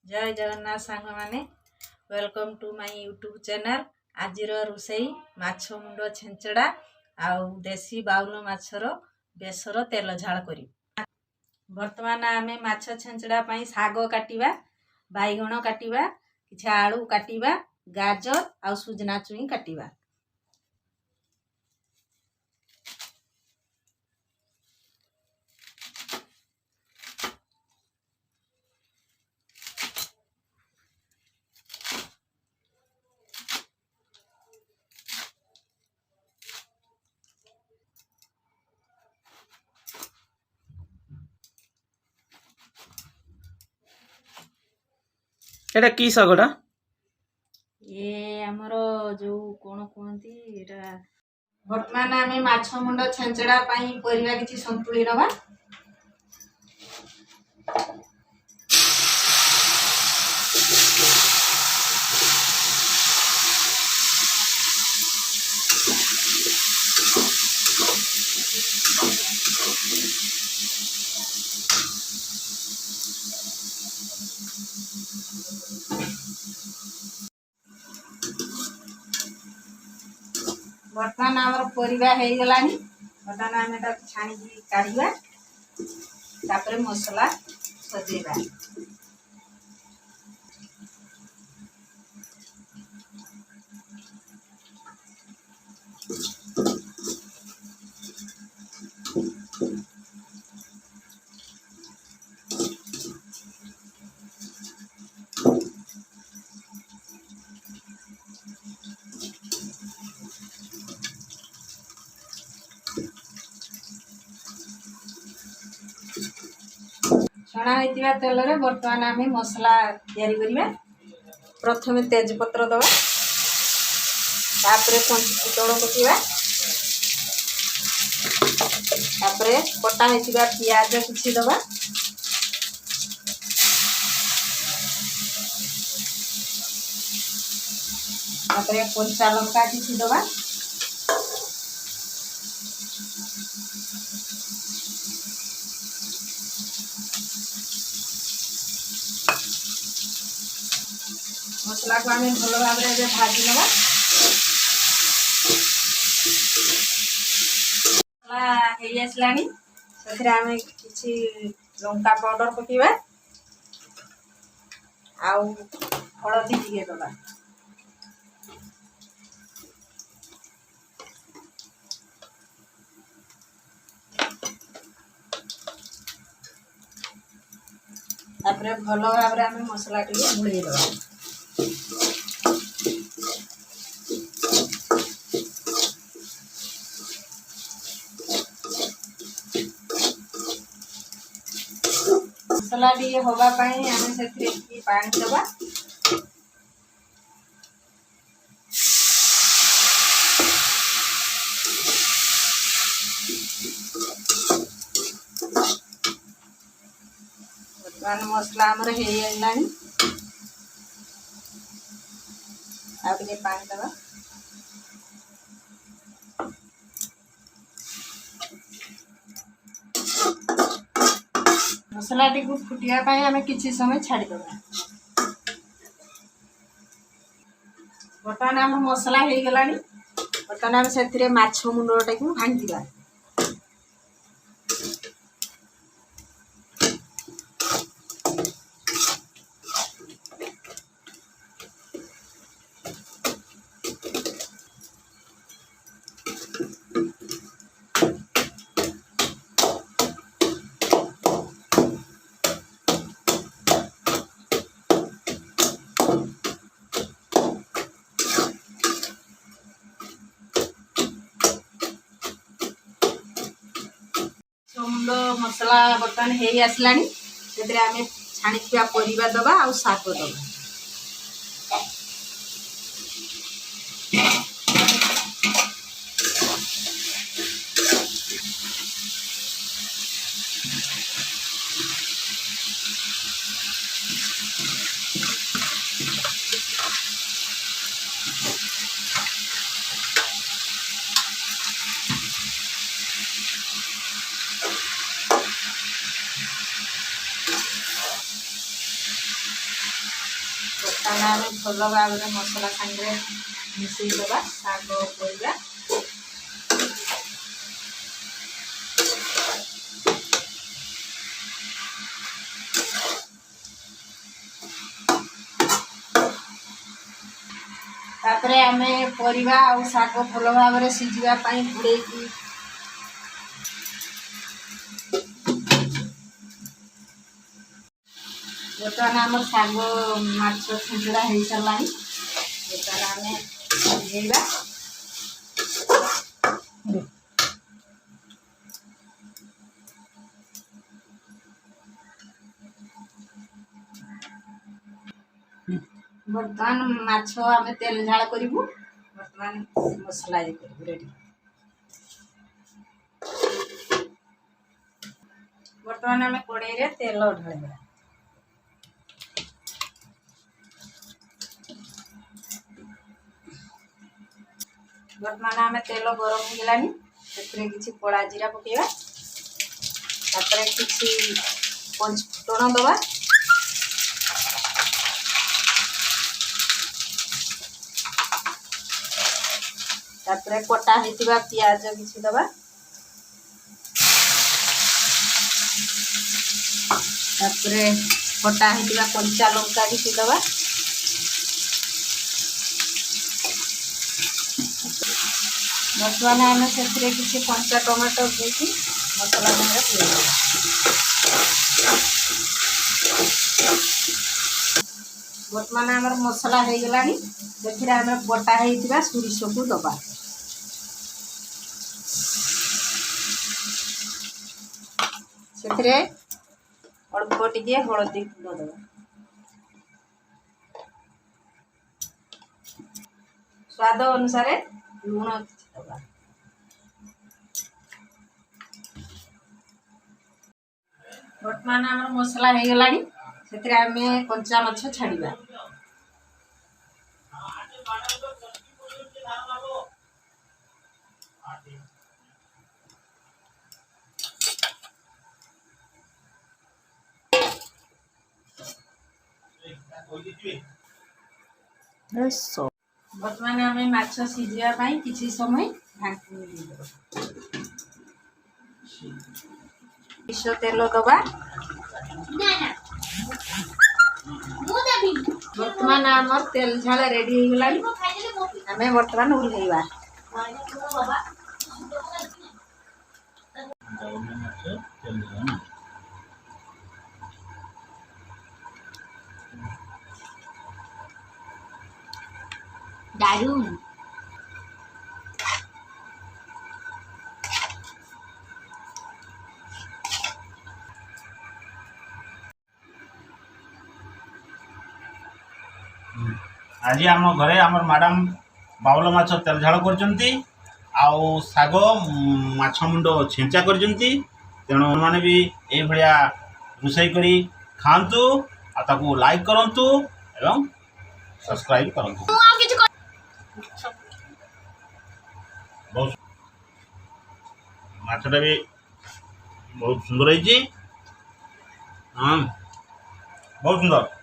जय जगन्नाथ सांग माने welcome to my YouTube channel. आज रोसई माछ मुंड छेंचड़ा आउ देसी बाउल माछर बेसर तेल झाड़ करी। वर्तमान आमे माछ छेंचड़ा पाई साग काटिबा, बैगण काटिबा, किछि आलू काटिबा, गाजर आउ सुजना चुई काटिबा। एटा की सागटा ये हमरो जो कोन कहंती एटा वर्तमान आमे माछ मुंड छेंचड़ा पाई परिवा किछि संतुली नबा। वर्तमान आमर परिवा हो गलानी। वर्तमान आम छाणी काढ़ा तापर मसला सजेबा। छणा होइतिबा तेल रे वर्तमान आम मसला तैयारी करिबा। प्रथमे तेजपत्र दबा, तापर पंच फुटण पकेबा, तापर कटा होइतिबा पियाज किछि दबा, तापर कच्चा लंका किछि दबा, मसला को आम भल भाव में भाजी नवा। मसला आसलानी से आम किछि लंका पाउडर पकेबा आउ हलदी टिके दबा। तापर भल भाव में आम मसला टिके घोड़े दबा। मसला टी हवा पाई आम से पानी दबा। मसला आमर हो गलानी आगे पानी दबा। मसला टी को फुटिया पाई आम किछि समय छाड़ी दबा। बर्तमान आम मसला हो गलानी। बर्तमान आम से माछ मुंडटा को भांगिबा। मुंड मसला बर्तमान हो आसलानी से आम छाणी परिवा दबा आ शाग दबा। ବର୍ତ୍ତମାନ ଆମେ ଭଲ ଭାବରେ ମସଲା ସାଙ୍ଗରେ ମିଶାଇଦେବା ଶାଗ ପରିବା। ତାପରେ ଆମେ ପରିବା ଆଉ ଶାଗ ଭଲ ଭାବରେ ସିଝିବା ପାଇଁ ଘୋଡ଼େଇକି ବର୍ତ୍ତମାନ ଆମର ଶାଗ ମାଛ ଛେଞ୍ଚଡ଼ା ହେଇସାରିଲାଣି। ବର୍ତ୍ତମାନ ଆମେ ସିଝେଇବା। ବର୍ତ୍ତମାନ ମାଛ ଆମେ ତେଲ ଝାଳ କରିବୁ। ବର୍ତ୍ତମାନ ମସଲା ଇଏ କରିବୁ ରେଡ଼ି। ବର୍ତ୍ତମାନ ଆମେ କଡ଼େଇରେ ତେଲ ଢାଳିବା। ବର୍ତ୍ତମାନ ଆମେ ତେଲ ଗରମ ହେଇଗଲାଣି, ସେଥିରେ କିଛି କଳା ଜିରା ପକେଇବା। ତାପରେ କିଛି ପଞ୍ଚଫୁଟଣ ଦେବା। ତାପରେ କଟା ହେଇଥିବା ପିଆଜ କିଛି ଦେବା। ତାପରେ କଟା ହେଇଥିବା କଞ୍ଚା ଲଙ୍କା କିଛି ଦେବା। ବର୍ତ୍ତମାନ ଆମେ ସେଥିରେ କିଛି କଞ୍ଚା ଟମାଟୋ ଦେଇକି ମସଲା ସାଙ୍ଗରେ ପୁରେଇଦେବା। ବର୍ତ୍ତମାନ ଆମର ମସଲା ହେଇଗଲାଣି, ସେଥିରେ ଆମେ ବଟା ହେଇଥିବା ସୋରିଷକୁ ଦେବା। ସେଥିରେ ଅଳ୍ପ ଟିକେ ହଳଦୀ ଗୁଣ୍ଡ ଦେବା। ସ୍ୱାଦ ଅନୁସାରେ ଲୁଣ କିଛି ଦେବା। ବର୍ତ୍ତମାନ ଆମର ମସଲା ହେଇଗଲାଣି, ସେଥିରେ ଆମେ କଞ୍ଚା ମାଛ ଛାଡ଼ିବା। ବର୍ତ୍ତମାନ ଆମେ ମାଛ ସିଝିବା ପାଇଁ କିଛି ସମୟ ଢାଙ୍କି ଦେଇଦେବା। ସୋରିଷ ତେଲ ଦେବା। ବର୍ତ୍ତମାନ ଆମର ତେଲ ଝାଳ ରେଡ଼ି ହେଇଗଲାଣି, ଆମେ ବର୍ତ୍ତମାନ ଓହ୍ଲେଇବା। দারুণ। आज आम घरे आम मैडम बाउल माछ तेल झाड़ कर शाग माछ मुंड छेंचा कर तेणु मैंने भी ये रोषे कर खातु आताको लाइक करूँ एवं सब्सक्राइब करूँ। बहुत माछटा भी बहुत सुंदर है। हाँ बहुत सुंदर।